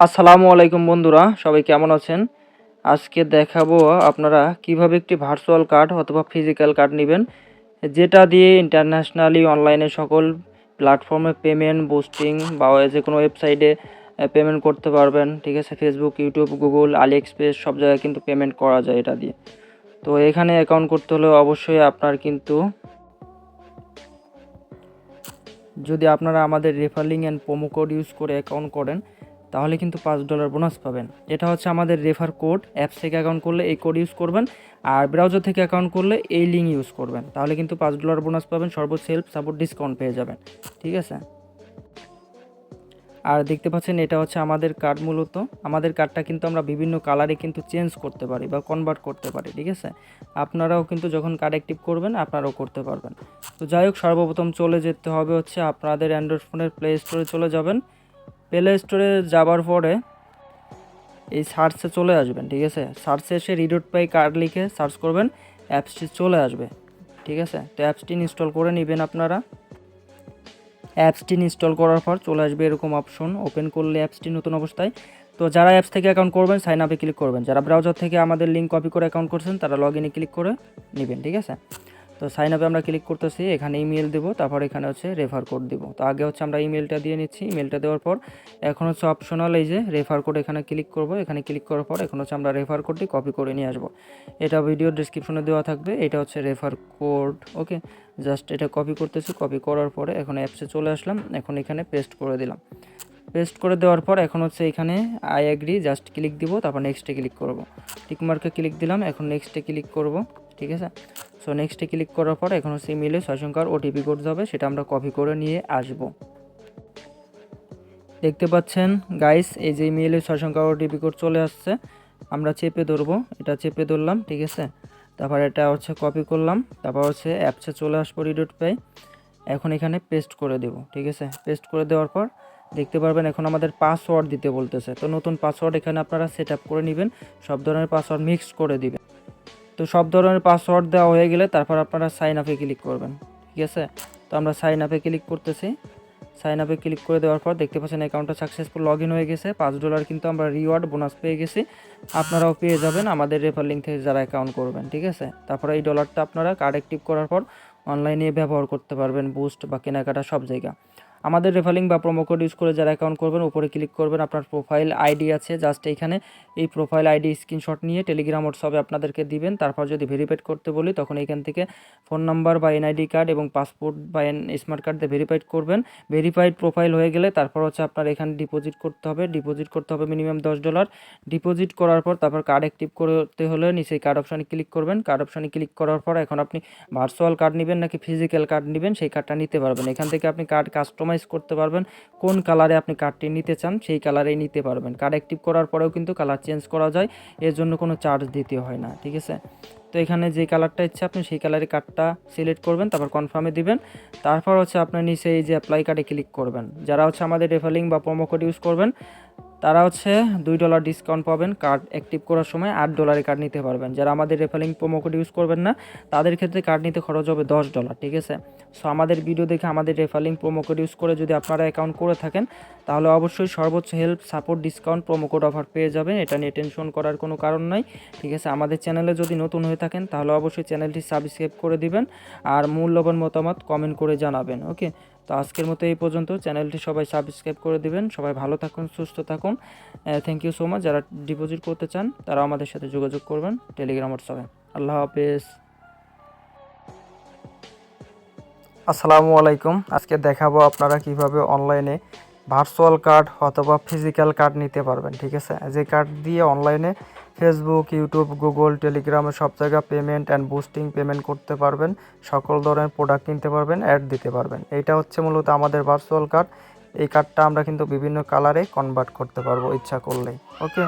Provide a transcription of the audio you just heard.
আসসালামু আলাইকুম বন্ধুরা, সবাই কেমন আছেন? আজকে দেখাবো আপনারা কিভাবে একটি ভার্চুয়াল কার্ড অথবা ফিজিক্যাল কার্ড নেবেন, যেটা দিয়ে ইন্টারন্যাশনালি অনলাইনে সকল প্ল্যাটফর্মে পেমেন্ট, বুস্টিং বা যে কোনো ওয়েবসাইটে পেমেন্ট করতে পারবেন। ঠিক আছে, ফেসবুক, ইউটিউব, গুগল, আলি এক্সপ্রেস সব জায়গায় কিন্তু পেমেন্ট করা যায় এটা দিয়ে। তো এখানে অ্যাকাউন্ট করতে হলে অবশ্যই আপনার কিন্তু যদি আপনারা আমাদের refer link and promo code use করে অ্যাকাউন্ট করেন তাহলে কিন্তু $5 বোনাস পাবেন। এটা হচ্ছে আমাদের রেফার কোড। অ্যাপস থেকে অ্যাকাউন্ট করলে এই কোড ইউজ করবেন, আর ব্রাউজার থেকে অ্যাকাউন্ট করলে এই লিঙ্ক ইউজ করবেন, তাহলে কিন্তু $5 বোনাস পাবেন, সর্বোচ্চ হেল্প সাপোর্ট ডিসকাউন্ট পেয়ে যাবেন। ঠিক আছে, আর দেখতে পাচ্ছেন এটা হচ্ছে আমাদের কার্ড। মূলত আমাদের কার্ডটা কিন্তু আমরা বিভিন্ন কালারে কিন্তু চেঞ্জ করতে পারি বা কনভার্ট করতে পারি। ঠিক আছে, আপনারাও কিন্তু যখন কার্ড অ্যাক্টিভ করবেন আপনারাও করতে পারবেন। তো যাই হোক, সর্বপ্রথম চলে যেতে হবে হচ্ছে আপনাদের অ্যান্ড্রয়েড ফোনের প্লে স্টোরে চলে যাবেন। প্লে স্টোরে যাবার পরে এই সার্চে চলে আসবেন। ঠিক আছে, সার্চে এসে রিডোট পাই কার্ড লিখে সার্চ করবেন, অ্যাপসটি চলে আসবে। ঠিক আছে, তো অ্যাপসটি ইনস্টল করে নেবেন আপনারা। অ্যাপসটি ইনস্টল করার পর চলে আসবে এরকম অপশন, ওপেন করলে অ্যাপসটি নতুন অবস্থায়। তো যারা অ্যাপস থেকে অ্যাকাউন্ট করবেন সাইন আপে ক্লিক করবেন, যারা ব্রাউজার থেকে আমাদের লিঙ্ক কপি করে অ্যাকাউন্ট করছেন তারা লগ ইনে ক্লিক করে নেবেন। ঠিক আছে, তো সাইন আপে আমরা ক্লিক করতেছি, এখানে ইমেল দেবো, তারপর এখানে হচ্ছে রেফার কোড দিব। তো আগে হচ্ছে আমরা ইমেলটা দিয়ে নিচ্ছি। ইমেলটা দেওয়ার পর এখন হচ্ছে অপশনাল এই যে রেফার কোড, এখানে ক্লিক করব। এখানে ক্লিক করার পর এখন হচ্ছে আমরা রেফার কোডটি কপি করে নিয়ে আসবো। এটা ভিডিও ডেসক্রিপশনে দেওয়া থাকবে, এটা হচ্ছে রেফার কোড। ওকে, জাস্ট এটা কপি করতেছি। কপি করার পরে এখন অ্যাপসে চলে আসলাম, এখন এখানে পেস্ট করে দিলাম। পেস্ট করে দেওয়ার পর এখন হচ্ছে এখানে আই এগ্রি জাস্ট ক্লিক দিব, তারপর নেক্সটে ক্লিক করব। টিকমার্কে ক্লিক দিলাম, এখন নেক্সটে ক্লিক করব। ঠিক আছে, সো নেক্সটে ক্লিক করার পর এখন হচ্ছে ইমেলে 6 সংখ্যার ওটিপি কোড যাবে, সেটা আমরা কপি করে নিয়ে আসব। দেখতে পাচ্ছেন গাইস, এই যে ইমেলে 6 সংখ্যার ওটিপি কোড চলে আসছে। আমরা চেপে ধরবো, এটা চেপে ধরলাম। ঠিক আছে, তারপর এটা হচ্ছে কপি করলাম, তারপর হচ্ছে অ্যাপসে চলে আসবো রিডোট পাই। এখন এখানে পেস্ট করে দেব। ঠিক আছে, পেস্ট করে দেওয়ার পর দেখতে পারবেন এখন আমাদের পাসওয়ার্ড দিতে বলতেছে। তো নতুন পাসওয়ার্ড এখানে আপনারা সেট আপ করে নেবেন, সব ধরনের পাসওয়ার্ড মিক্স করে দিবেন। তো সব ধরনের পাসওয়ার্ড দেওয়া হয়ে গেলে তারপর আপনারা সাইন আপে ক্লিক করবেন। ঠিক আছে, তো আমরা সাইন আপে ক্লিক করতেছি। সাইন আপে ক্লিক করে দেওয়ার পর দেখতে পাচ্ছেন অ্যাকাউন্টটা সাকসেসফুল লগ ইন হয়ে গেছে। $5 কিন্তু আমরা রিওয়ার্ড বোনাস পেয়ে গেছি, আপনারাও পেয়ে যাবেন আমাদের রেফার লিঙ্ক থেকে যারা অ্যাকাউন্ট করবেন। ঠিক আছে, তারপরে এই ডলারটা আপনারা কার্ড অ্যাক্টিভ করার পর অনলাইনে ব্যবহার করতে পারবেন, বুস্ট বা কেনাকাটা সব জায়গা। আমাদের রেফার লিঙ্ক বা প্রোমো কোড ইউজ করে যারা অ্যাকাউন্ট করবেন উপরে ক্লিক করবেন, আপনার প্রোফাইল আইডি আছে, জাস্ট এইখানে এই প্রোফাইল আইডি স্ক্রিনশট নিয়ে টেলিগ্রাম হোয়াটসঅ্যাপে আপনাদেরকে দিবেন। তারপর যদি ভেরিফাইড করতে বলি তখন এইখান থেকে ফোন নাম্বার বা এনআইডি কার্ড এবং পাসপোর্ট বা স্মার্ট কার্ড দিয়ে ভেরিফাইড করবেন। ভেরিফাইড প্রোফাইল হয়ে গেলে তারপর হচ্ছে আপনার এখানে ডিপোজিট করতে হবে। ডিপোজিট করতে হবে মিনিমাম $10। ডিপোজিট করার পর তারপর কার্ড অ্যাক্টিভ করতে হলে নিচে কার্ড অপশানে ক্লিক করবেন। কার্ড অপশানে ক্লিক করার পর এখন আপনি ভার্চুয়াল কার্ড নেবেন নাকি ফিজিক্যাল কার্ড নেবেন সেই কার্ডটা নিতে পারবেন। এখান থেকে আপনি কার্ড কাস্টমাইজ করতে পারবেন, কোন কালারে আপনি কার্ডটি নিতে চান সেই কালারেই নিতে পারবেন। কার্ড অ্যাক্টিভ করার পরেও কিন্তু কালার চেঞ্জ করা যায়, এর জন্য কোনো চার্জ দিতে হয় না। ঠিক আছে, তো এখানে যে কালারটা ইচ্ছে আপনি সেই কালারের কার্ডটা সিলেক্ট করবেন, তারপর কনফার্মে দিবেন। তারপর হচ্ছে আপনার নিচে এই যে অ্যাপ্লাই কার্ডে ক্লিক করবেন। যারা হচ্ছে আমাদের রেফার লিঙ্ক বা প্রোমো কোড ইউজ করবেন তারা হচ্ছে $2 ডিসকাউন্ট পাবেন, কার্ড অ্যাক্টিভ করার সময় $8 কার্ড নিতে পারবেন। যারা আমাদের refer link promo code use করবেন না তাদের ক্ষেত্রে কার্ড নিতে খরচ হবে $10। ঠিক আছে, সো আমাদের ভিডিও দেখে আমাদের refer link promo code use করে যদি আপনারা অ্যাকাউন্ট করে থাকেন তাহলে অবশ্যই সর্বোচ্চ help support discount promo code offer পেয়ে যাবেন, এটা নিয়ে টেনশন করার কোনো কারণ নাই। ঠিক আছে, আমাদের চ্যানেলে যদি নতুন হয়ে থাকেন তাহলে অবশ্যই চ্যানেলটি সাবস্ক্রাইব করে দিবেন আর মূল্যবান মতামত কমেন্ট করে জানাবেন। ওকে, তো আজকের মতো এই পর্যন্ত। চ্যানেলটি সবাই সাবস্ক্রাইব করে দিবেন। সবাই ভালো থাকুন, সুস্থ থাকুন। Thank you so much. যারা ডিপোজিট করতে চান তারাও আমাদের সাথে যোগাযোগ করবেন টেলিগ্রাম হোয়াটসঅ্যাপে। আল্লাহ হাফেজ। আসসালামু আলাইকুম। আজকে দেখাবো আপনারা কিভাবে অনলাইনে ভার্চুয়াল কার্ড অথবা ফিজিক্যাল কার্ড নিতে পারবেন। ঠিক আছে, যে কার্ড দিয়ে অনলাইনে ফেসবুক, ইউটিউব, গুগল, টেলিগ্রামে সব জায়গা পেমেন্ট অ্যান্ড বুস্টিং পেমেন্ট করতে পারবেন, সকল ধরনের প্রোডাক্ট কিনতে পারবেন, অ্যাড দিতে পারবেন। এইটা হচ্ছে মূলত আমাদের ভার্চুয়াল কার্ড। এই কার্ডটা আমরা কিন্তু বিভিন্ন কালারে কনভার্ট করতে পারবো ইচ্ছা করলেই। ওকে।